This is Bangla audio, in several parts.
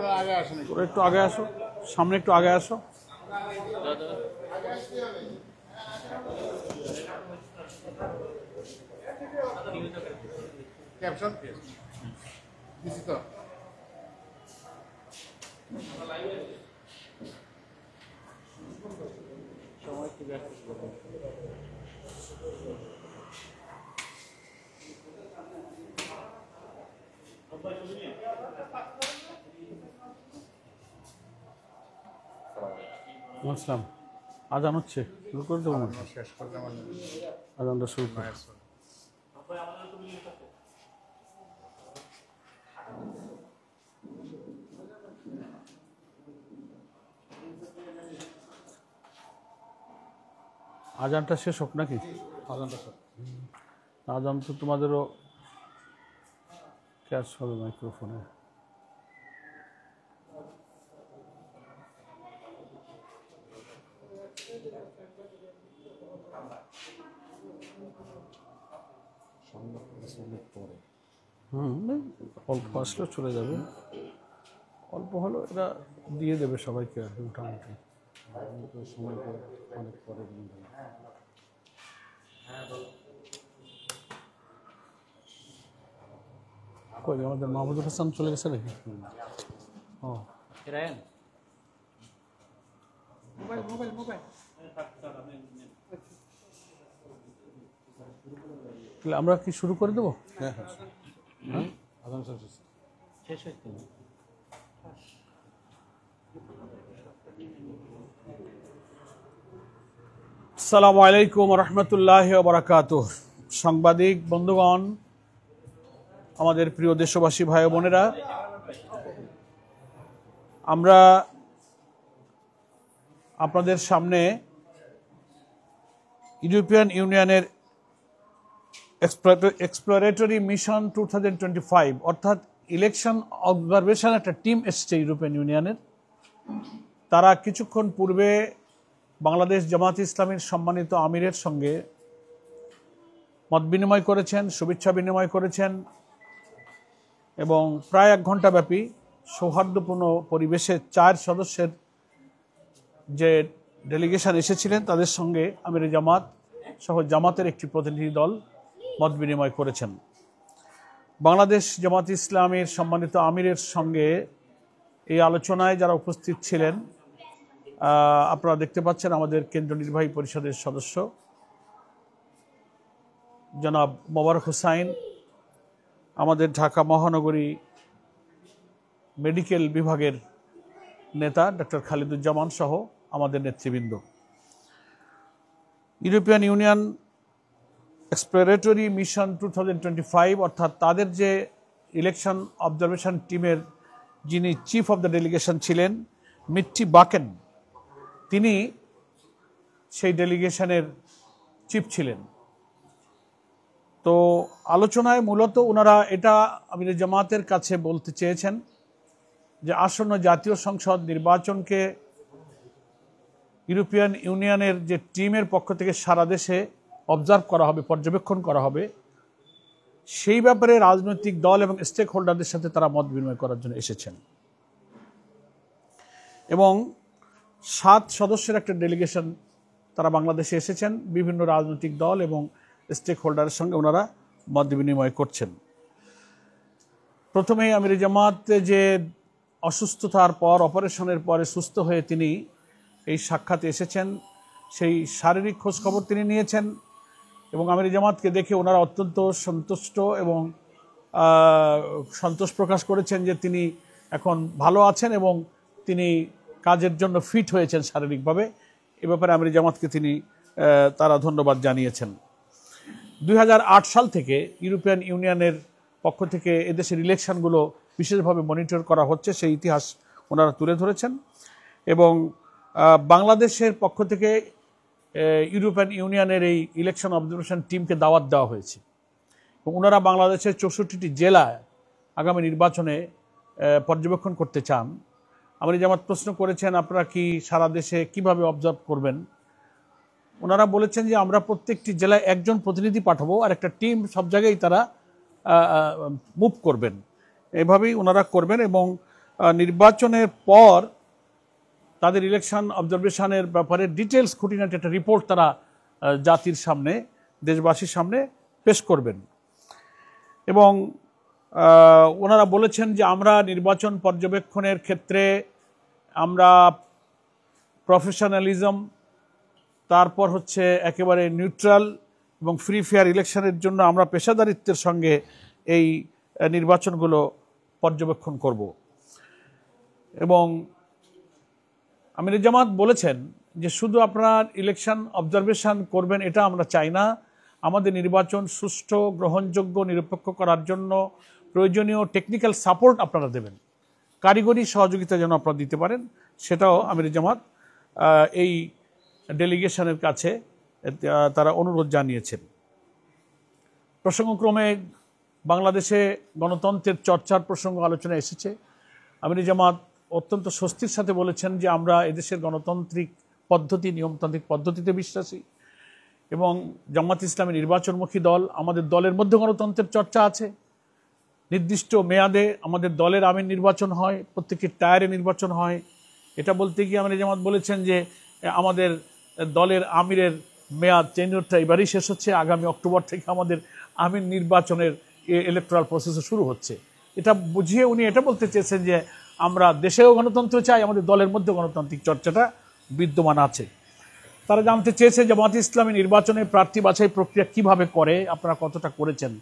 তোরা একটু আগে আসো, সামনে একটু আগে আসো। ক্যাপশন দিছি তো। সময় কি ব্যাক করব? আসসালাম। আজান হচ্ছে, শুরু করে দেবো? শেষ করতে মানে আজানটা শুরু করে। আজানটা শেষ হোক নাকি? আজানটা শেষ। আজান তো তোমাদেরও ক্যাচ হবে মাইক্রোফোনে। অল্প আসলেও চলে যাবে, অল্প হলো এটা দিয়ে দেবে সবাইকে আর কি মোটামুটি। সময় অনেক পরে কই আমাদের মাহমুদুল হাসান চলে গেছে নাকি? ও মোবাইল মোবাইল মোবাইল আমরা কি শুরু করে দেবো? হ্যাঁ হ্যাঁ হ্যাঁ আজান শেষ হয়েছে। আসসালামু আলাইকুম রহমতুল্লাহি ওয়া বারাকাতুহু। সাংবাদিক বন্ধুগণ, আমাদের প্রিয় দেশবাসী ভাই বোনেরা, আমরা আপনাদের সামনে ইউরোপিয়ান ইউনিয়নের এক্সপ্লোরেটরি মিশন 2025 অর্থাৎ ইলেকশন অবজারভেশন একটা টিম এসছে ইউরোপিয়ান ইউনিয়নের। তারা কিছুক্ষণ পূর্বে বাংলাদেশ জামাত ইসলামীর সম্মানিত আমিরের সঙ্গে মত বিনিময় করেছেন, শুভেচ্ছা বিনিময় করেছেন এবং প্রায় 1 ঘন্টা ব্যাপী সৌহার্দ্যপূর্ণ পরিবেশে 4 সদস্যের যে ডেলিগেশন এসেছিলেন তাদের সঙ্গে আমির জামাত সহ জামাতের একটি প্রতিনিধি দল মত বিনিময় করেছেন। বাংলাদেশ জামাত ইসলামীর সম্মানিত আমিরের সঙ্গে এই আলোচনায় যারা উপস্থিত ছিলেন আপনারা দেখতে পাচ্ছেন আমাদের কেন্দ্রীয় নির্বাহী পরিষদের সদস্য জনাব মোবারক হোসাইন, আমাদের ঢাকা মহানগরী মেডিকেল বিভাগের নেতা ডক্টর খালিদুজ্জামান সহ আমাদের নেতৃবৃন্দ। ইউরোপিয়ান ইউনিয়ন এক্সপ্লোরেটরি মিশন 2025 অর্থাৎ তাদের যে ইলেকশন অবজারভেশন টিমের যিনি চিফ অব দ্য ডেলিগেশন ছিলেন মিট্টি বাকেন, তিনি সেই ডেলিগেশনের চিফ ছিলেন। তো আলোচনায় মূলত ওনারা এটা আমির জামাতের কাছে বলতে চেয়েছেন যে আসন্ন জাতীয় সংসদ নির্বাচনকে ইউরোপিয়ান ইউনিয়নের যে টিমের পক্ষ থেকে সারা দেশে অবজার্ভ করা হবে, পর্যবেক্ষণ করা হবে, সেই ব্যাপারে রাজনৈতিক দল এবং স্টেক হোল্ডারদের সাথে তারা মত বিনিময় করার জন্য এসেছেন এবং 7 সদস্যের একটা ডেলিগেশন তারা বাংলাদেশে এসেছেন। বিভিন্ন রাজনৈতিক দল এবং স্টেক হোল্ডারের সঙ্গে ওনারা মত বিনিময় করছেন। প্রথমেই আমির জামাত যে অসুস্থতার পর, অপারেশনের পরে সুস্থ হয়ে তিনি এই সাক্ষাতে এসেছেন, সেই শারীরিক খোঁজখবর তিনি নিয়েছেন এবং আমির জামাতকে দেখে ওনারা অত্যন্ত সন্তুষ্ট এবং সন্তোষ প্রকাশ করেছেন যে তিনি এখন ভালো আছেন এবং তিনি কাজের জন্য ফিট হয়েছেন শারীরিকভাবে। এ ব্যাপারে আমির জামাতকে তারা ধন্যবাদ জানিয়েছেন। 2008 সাল থেকে ইউরোপিয়ান ইউনিয়নের পক্ষ থেকে এদেশের ইলেকশনগুলো বিশেষভাবে মনিটর করা হচ্ছে, সেই ইতিহাস ওনারা তুলে ধরেছেন এবং বাংলাদেশের পক্ষ থেকে ইউরোপিয়ান ইউনিয়নের এই ইলেকশন অবজারভেশন টিমকে দাওয়াত দেওয়া হয়েছে এবং ওনারা বাংলাদেশের 64টি জেলায় আগামী নির্বাচনে পর্যবেক্ষণ করতে চান। আমির জামাত প্রশ্ন করেছেন আপনারা কি সারা দেশে কিভাবে অবজার্ভ করবেন। ওনারা বলেছেন যে আমরা প্রত্যেকটি জেলায় একজন প্রতিনিধি পাঠাবো আর একটা টিম সব জায়গায় তারা মুভ করবেন, এভাবেই ওনারা করবেন এবং নির্বাচনের পর তাদের ইলেকশন অবজারভেশনের ব্যাপারে ডিটেলস খুঁটিনাটি একটা রিপোর্ট তারা জাতির সামনে, দেশবাসীর সামনে পেশ করবেন। এবং ওনারা বলেছেন যে আমরা নির্বাচন পর্যবেক্ষণের ক্ষেত্রে আমরা প্রফেশনালিজম, তারপর হচ্ছে একেবারে নিউট্রাল এবং ফ্রি ফেয়ার ইলেকশনের জন্য আমরা পেশাদারিত্বের সঙ্গে এই নির্বাচনগুলো পর্যবেক্ষণ করব। এবং আমির জামাত বলেছেন যে শুধু আপনার ইলেকশন অবজারভেশন করবেন এটা আমরা চাই না, আমাদের নির্বাচন সুষ্ঠু, গ্রহণযোগ্য, নিরপেক্ষ করার জন্য প্রয়োজনীয় টেকনিক্যাল সাপোর্ট আপনারা দেবেন, কারিগরি সহযোগিতা যেন আপনারা দিতে পারেন, সেটাও আমির জামাত এই ডেলিগেশনের কাছে তারা অনুরোধ জানিয়েছেন। প্রসঙ্গক্রমে বাংলাদেশে গণতন্ত্রের চর্চার প্রসঙ্গ আলোচনা এসেছে। আমির জামাত অত্যন্ত স্বস্তির সাথে বলেছেন যে আমরা এদেশের গণতান্ত্রিক পদ্ধতি, নিয়মতান্ত্রিক পদ্ধতিতে বিশ্বাসী এবং জামাত ইসলামী নির্বাচনমুখী দল। আমাদের দলের মধ্যে গণতন্ত্রের চর্চা আছে, নির্দিষ্ট মেয়াদে আমাদের দলের আমির নির্বাচন হয়, প্রত্যেকটি টায়ারে নির্বাচন হয়। এটা বলতে গিয়ে আমির জামাত বলেছেন যে আমাদের দলের আমিরের মেয়াদ টেনিয়রটা এবারই শেষ হচ্ছে, আগামী অক্টোবর থেকে আমাদের আমির নির্বাচনের ইলেকট্রাল প্রসেসও শুরু হচ্ছে। এটা বুঝিয়ে উনি এটা বলতে চেয়েছেন যে আমরা দেশেও গণতন্ত্র চাই, আমাদের দলের মধ্যে গণতান্ত্রিক চর্চাটা বিদ্যমান আছে। তারা জানতে চেয়েছে জামাত ইসলামী নির্বাচনে প্রার্থী বাছাই প্রক্রিয়া কিভাবে করে, আপনারা কতটা করেছেন।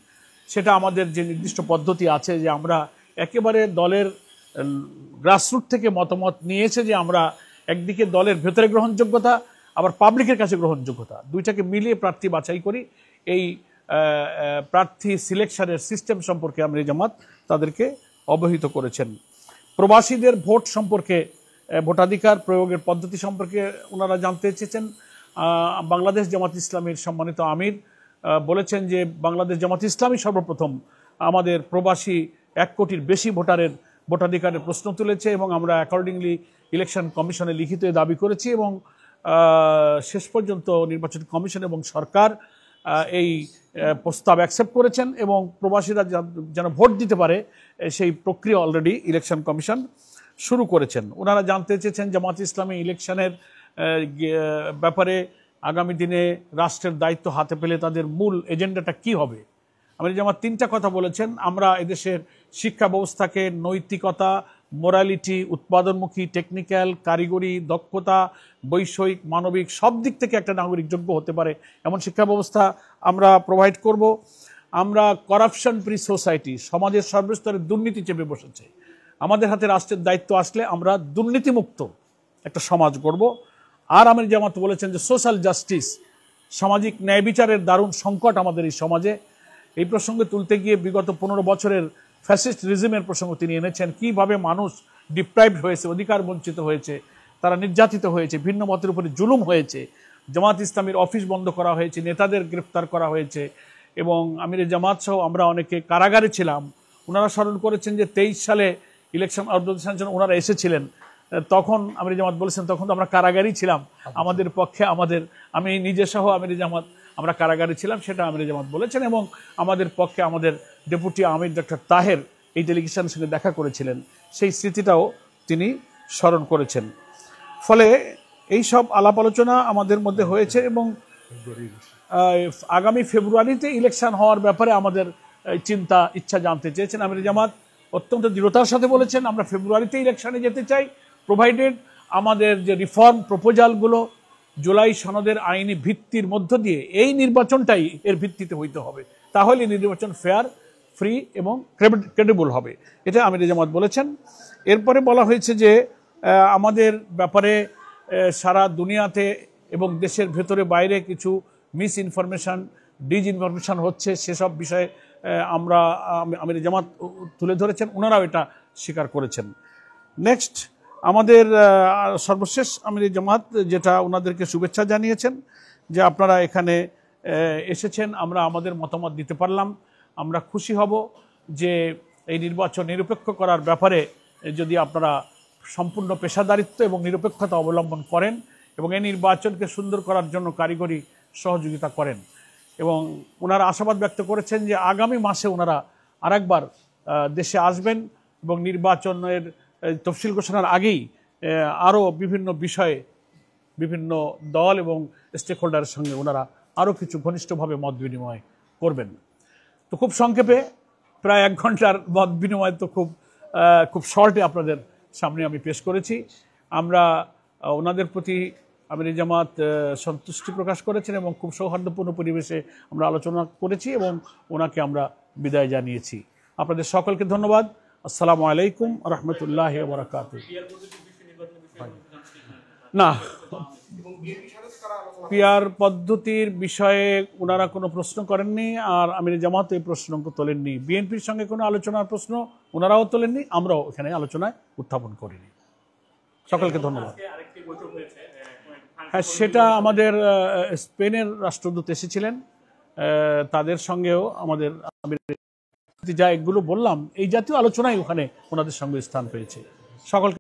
সেটা আমাদের যে নির্দিষ্ট পদ্ধতি আছে যে আমরা একেবারে দলের গ্রাসরুট থেকে মতামত নিয়েছে যে আমরা একদিকে দলের ভেতরে গ্রহণযোগ্যতা, আবার পাবলিকের কাছে গ্রহণযোগ্যতা, দুইটাকে মিলিয়ে প্রার্থী বাছাই করি। এই প্রার্থী সিলেকশনের সিস্টেম সম্পর্কে আমির জামাত তাদেরকে অবহিত করেছেন। প্রবাসীদের ভোট সম্পর্কে, ভোটাধিকার প্রয়োগের পদ্ধতি সম্পর্কে ওনারা জানতে চেয়েছেন। বাংলাদেশ জামাত ইসলামীর সম্মানিত আমির বলেছেন যে বাংলাদেশ জামাত ইসলামী সর্বপ্রথম আমাদের প্রবাসী 1 কোটির বেশি ভোটারের ভোটাধিকারের প্রশ্ন তুলেছে এবং আমরা অ্যাকর্ডিংলি ইলেকশন কমিশনে লিখিত দাবি করেছি এবং শেষ পর্যন্ত নির্বাচন কমিশন এবং সরকার এই প্রস্তাব অ্যাকসেপ্ট করেছেন এবং প্রবাসীরা যেন ভোট দিতে পারে সেই প্রক্রিয়া অলরেডি ইলেকশন কমিশন শুরু করেছেন। ওনারা জানতে চেয়েছেন জামাত ইসলামী ইলেকশনের ব্যাপারে আগামী দিনে রাষ্ট্রের দায়িত্ব হাতে পেলে তাদের মূল এজেন্ডাটা কি হবে। আমির জামাত 3টা কথা বলেছেন। আমরা এদেশের শিক্ষা ব্যবস্থাকে নৈতিকতা, মোরালিটি, উৎপাদনমুখী, টেকনিক্যাল, কারিগরি, দক্ষতা, বৈষয়িক, মানবিক সব দিক থেকে একটা নাগরিক যোগ্য হতে পারে এমন শিক্ষা ব্যবস্থা আমরা প্রোভাইড করব। আমরা করাপশন ফ্রি সোসাইটি, সমাজের সর্বস্তরে দুর্নীতি চেপে বসেছে, আমাদের হাতে রাষ্ট্রের দায়িত্ব আসলে আমরা দুর্নীতিমুক্ত একটা সমাজ গড়ব। আর আমির জামাত বলেছেন যে সোশ্যাল জাস্টিস, সামাজিক ন্যায় বিচারের দারুণ সংকট আমাদের এই সমাজে। এই প্রসঙ্গে তুলতে গিয়ে বিগত 15 বছরের ফ্যাসিস্ট রিজিমের প্রসঙ্গ তিনি এনেছেন, কিভাবে মানুষ ডিপ্রাইভড হয়েছে, অধিকার বঞ্চিত হয়েছে, তারা নির্যাতিত হয়েছে, ভিন্ন মতের উপরে জুলুম হয়েছে, জামাত ইসলামীর অফিস বন্ধ করা হয়েছে, নেতাদের গ্রেফতার করা হয়েছে এবং আমির জামাত সহ আমরা অনেকে কারাগারে ছিলাম। ওনারা স্মরণ করেছেন যে 23 সালে ইলেকশন অবজারভেশনের জন্য ওনারা এসেছিলেন, তখন আমির জামাত বলেছেন তখন তো আমরা কারাগারেই ছিলাম, আমাদের পক্ষে আমি নিজে সহ আমির জামাত আমরা কারাগারে ছিলাম, সেটা আমির জামাত বলেছেন এবং আমাদের পক্ষে আমাদের ডেপুটি আমির ডক্টর তাহের এই ডেলিগেশনের সঙ্গে দেখা করেছিলেন, সেই স্মৃতিটাও তিনি স্মরণ করেছেন। ফলে এই সব আলাপ আলোচনা আমাদের মধ্যে হয়েছে এবং আগামী ফেব্রুয়ারিতে ইলেকশন হওয়ার ব্যাপারে আমাদের চিন্তা ইচ্ছা জানতে চেয়েছেন। আমির জামাত অত্যন্ত দৃঢ়তার সাথে বলেছেন আমরা ফেব্রুয়ারিতে ইলেকশনে যেতে চাই, প্রোভাইডেড আমাদের যে রিফর্ম প্রপোজালগুলো জুলাই সনদের আইনি ভিত্তির মধ্য দিয়ে এই নির্বাচনটাই এর ভিত্তিতে হইতে হবে, তাহলে নির্বাচন ফেয়ার, ফ্রি এবং ক্রেডিবল হবে, এটা আমির জামাত বলেছেন। এরপরে বলা হয়েছে যে আমাদের ব্যাপারে সারা দুনিয়াতে এবং দেশের ভেতরে বাইরে কিছু মিস ইনফরমেশন, ডিসইনফরমেশন হচ্ছে, সেসব বিষয়ে আমির জামাত তুলে ধরেছেন, ওনারাও এটা স্বীকার করেছেন। নেক্সট আমাদের সর্বশেষ আমির জামাত যেটা ওনাদেরকে শুভেচ্ছা জানিয়েছেন যে আপনারা এখানে এসেছেন, আমরা আমাদের মতামত দিতে পারলাম, আমরা খুশি হব যে এই নির্বাচন নিরপেক্ষ করার ব্যাপারে যদি আপনারা সম্পূর্ণ পেশাদারিত্ব এবং নিরপেক্ষতা অবলম্বন করেন এবং এই নির্বাচনকে সুন্দর করার জন্য কারিগরি সহযোগিতা করেন। এবং ওনারা আশাবাদ ব্যক্ত করেছেন যে আগামী মাসে ওনারা আরেকবার দেশে আসবেন এবং নির্বাচনের তফসিল ঘোষণার আগেই আরও বিভিন্ন বিষয়ে বিভিন্ন দল এবং স্টেক হোল্ডারের সঙ্গে ওনারা আরও কিছু ঘনিষ্ঠভাবে মত বিনিময় করবেন। তো খুব সংক্ষেপে প্রায় 1 ঘন্টার মত বিনিময় তো খুব শর্টে আপনাদের সামনে আমি পেশ করেছি। আমরা ওনাদের প্রতি আমির জামাত সন্তুষ্টি প্রকাশ করেছেন এবং খুব সৌহার্দ্যপূর্ণ পরিবেশে আমরা আলোচনা করেছি এবং ওনাকে আমরা বিদায় জানিয়েছি। আপনাদের সকলকে ধন্যবাদ। আসসালামু আলাইকুম রহমতুল্লাহ বারাকাতুহু। না, পিয়ার পদ্ধতির বিষয়ে ওনারা কোনো প্রশ্ন করেননি, আর আমির জামাত এই প্রশ্ন তোলেননি। বিএনপির সঙ্গে কোনো আলোচনার প্রশ্ন ওনারাও তোলেননি, আমরাও এখানে আলোচনায় উত্থাপন করিনি। সকলকে ধন্যবাদ। হ্যাঁ, সেটা আমাদের স্পেনের রাষ্ট্রদূত এসেছিলেন, তাদের সঙ্গেও আমাদের যা এগুলো বললাম এই জাতীয় আলোচনায় ওখানে ওনাদের সঙ্গে স্থান পেয়েছে। সকলকে